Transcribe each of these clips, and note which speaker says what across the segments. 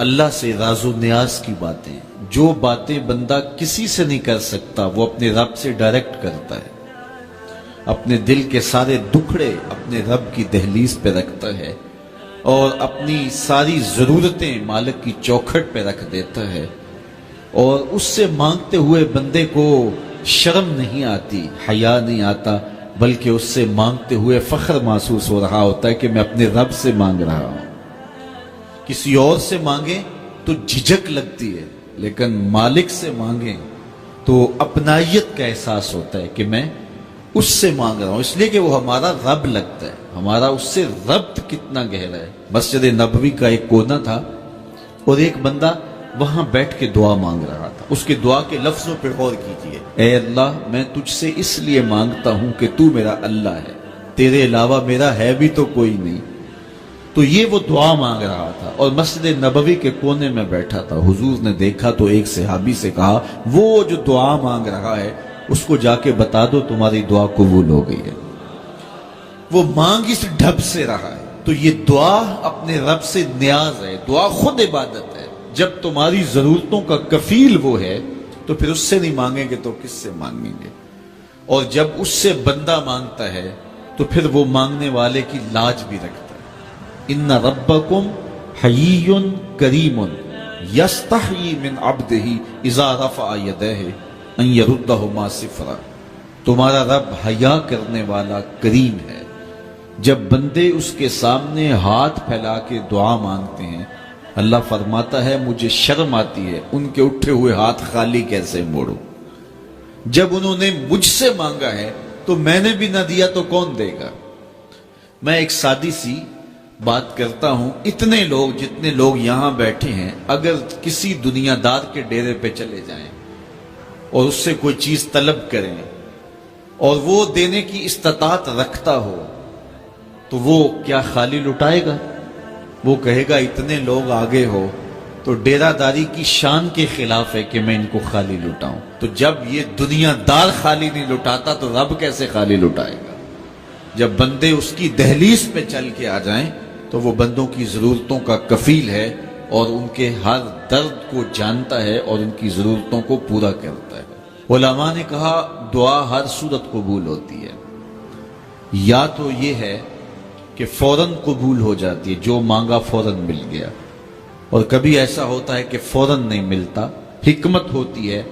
Speaker 1: اللہ سے راز و نیاز کی باتیں، جو باتیں بندہ کسی سے نہیں کر سکتا وہ اپنے رب سے ڈائریکٹ کرتا ہے، اپنے دل کے سارے دکھڑے اپنے رب کی دہلیز پہ رکھتا ہے اور اپنی ساری ضرورتیں مالک کی چوکھٹ پہ رکھ دیتا ہے، اور اس سے مانگتے ہوئے بندے کو شرم نہیں آتی، حیا نہیں آتا، بلکہ اس سے مانگتے ہوئے فخر محسوس ہو رہا ہوتا ہے کہ میں اپنے رب سے مانگ رہا ہوں۔ کسی اور سے مانگیں تو جھجک لگتی ہے، لیکن مالک سے مانگیں تو اپنائیت کا احساس ہوتا ہے کہ میں اس سے مانگ رہا ہوں، اس لیے کہ وہ ہمارا رب لگتا ہے، ہمارا اس سے ربط کتنا گہرا ہے۔ مسجد نبوی کا ایک کونا تھا اور ایک بندہ وہاں بیٹھ کے دعا مانگ رہا تھا۔ اس کے دعا کے لفظوں پہ غور کیجئے، اے اللہ میں تجھ سے اس لیے مانگتا ہوں کہ تو میرا اللہ ہے، تیرے علاوہ میرا ہے بھی تو کوئی نہیں۔ تو یہ وہ دعا مانگ رہا تھا اور مسجد نبوی کے کونے میں بیٹھا تھا۔ حضور نے دیکھا تو ایک صحابی سے کہا، وہ جو دعا مانگ رہا ہے اس کو جا کے بتا دو تمہاری دعا قبول ہو گئی ہے۔ وہ مانگ اس ڈھب سے رہا ہے۔ تو یہ دعا اپنے رب سے نیاز ہے، دعا خود عبادت ہے۔ جب تمہاری ضرورتوں کا کفیل وہ ہے تو پھر اس سے نہیں مانگیں گے تو کس سے مانگیں گے؟ اور جب اس سے بندہ مانگتا ہے تو پھر وہ مانگنے والے کی لاج بھی رکھتا ہے۔ ان ربکم حیی کریم یستحیی من عبدہ اذا رفع یدہ ان یردہما صفرا۔ تمہارا رب حیا کرنے والا کریم ہے، جب بندے اس کے سامنے ہاتھ پھیلا کے دعا مانگتے ہیں اللہ فرماتا ہے مجھے شرم آتی ہے ان کے اٹھے ہوئے ہاتھ خالی کیسے موڑوں۔ جب انہوں نے مجھ سے مانگا ہے تو میں نے بھی نہ دیا تو کون دے گا؟ میں ایک سادی سی بات کرتا ہوں، اتنے لوگ جتنے لوگ یہاں بیٹھے ہیں اگر کسی دنیا دار کے ڈیرے پہ چلے جائیں اور اس سے کوئی چیز طلب کریں اور وہ دینے کی استطاعت رکھتا ہو تو وہ کیا خالی لٹائے گا؟ وہ کہے گا اتنے لوگ آگے ہو تو ڈیرہ داری کی شان کے خلاف ہے کہ میں ان کو خالی لٹاؤں۔ تو جب یہ دنیا دار خالی نہیں لٹاتا تو رب کیسے خالی لٹائے گا؟ جب بندے اس کی دہلیز پہ چل کے آ جائیں تو وہ بندوں کی ضرورتوں کا کفیل ہے اور ان کے ہر درد کو جانتا ہے اور ان کی ضرورتوں کو پورا کرتا ہے۔ علماء نے کہا دعا ہر صورت قبول ہوتی ہے، یا تو یہ ہے کہ فوراً قبول ہو جاتی ہے، جو مانگا فوراً مل گیا، اور کبھی ایسا ہوتا ہے کہ فوراً نہیں ملتا، حکمت ہوتی ہے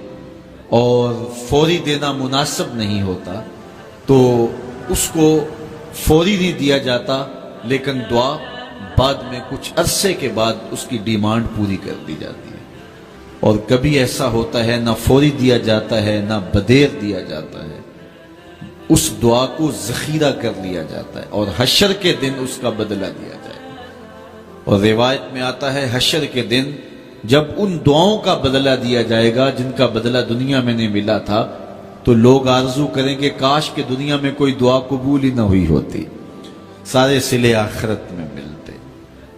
Speaker 1: اور فوری دینا مناسب نہیں ہوتا تو اس کو فوری نہیں دیا جاتا، لیکن دعا بعد میں کچھ عرصے کے بعد اس کی ڈیمانڈ پوری کر دی جاتی ہے۔ اور کبھی ایسا ہوتا ہے نہ فوری دیا جاتا ہے نہ بدیر دیا جاتا ہے، اس دعا کو ذخیرہ کر لیا جاتا ہے اور حشر کے دن اس کا بدلہ دیا جائے گا۔ اور روایت میں آتا ہے حشر کے دن جب ان دعاؤں کا بدلہ دیا جائے گا جن کا بدلہ دنیا میں نہیں ملا تھا تو لوگ آرزو کریں گے کاش کہ دنیا میں کوئی دعا قبول ہی نہ ہوئی ہوتی، سارے صلے آخرت میں ملتے۔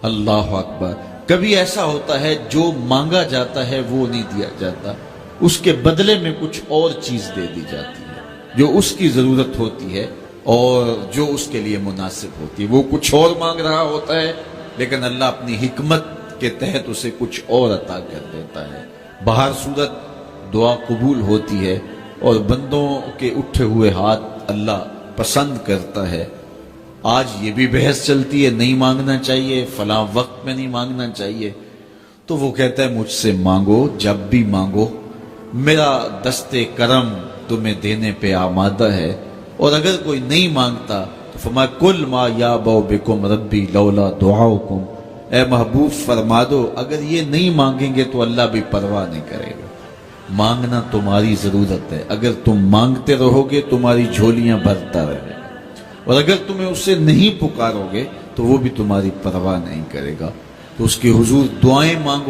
Speaker 1: اللہ اکبر۔ کبھی ایسا ہوتا ہے جو مانگا جاتا ہے وہ نہیں دیا جاتا، اس کے بدلے میں کچھ اور چیز دے دی جاتی ہے جو اس کی ضرورت ہوتی ہے اور جو اس کے لیے مناسب ہوتی ہے۔ وہ کچھ اور مانگ رہا ہوتا ہے لیکن اللہ اپنی حکمت کے تحت اسے کچھ اور عطا کر دیتا ہے۔ بہر صورت دعا قبول ہوتی ہے اور بندوں کے اٹھے ہوئے ہاتھ اللہ پسند کرتا ہے۔ آج یہ بھی بحث چلتی ہے نہیں مانگنا چاہیے، فلاں وقت میں نہیں مانگنا چاہیے، تو وہ کہتا ہے مجھ سے مانگو جب بھی مانگو، میرا دست کرم تمہیں دینے پہ آمادہ ہے۔ اور اگر کوئی نہیں مانگتا تو فرمایا کل ما یابو بکم ربی لولا دعاؤکم، اے محبوب فرما دو اگر یہ نہیں مانگیں گے تو اللہ بھی پرواہ نہیں کرے گا۔ مانگنا تمہاری ضرورت ہے، اگر تم مانگتے رہو گے تمہاری جھولیاں بھرتا رہے گا، اور اگر تمہیں اس سے نہیں پکارو گے تو وہ بھی تمہاری پرواہ نہیں کرے گا۔ تو اس کے حضور دعائیں مانگو۔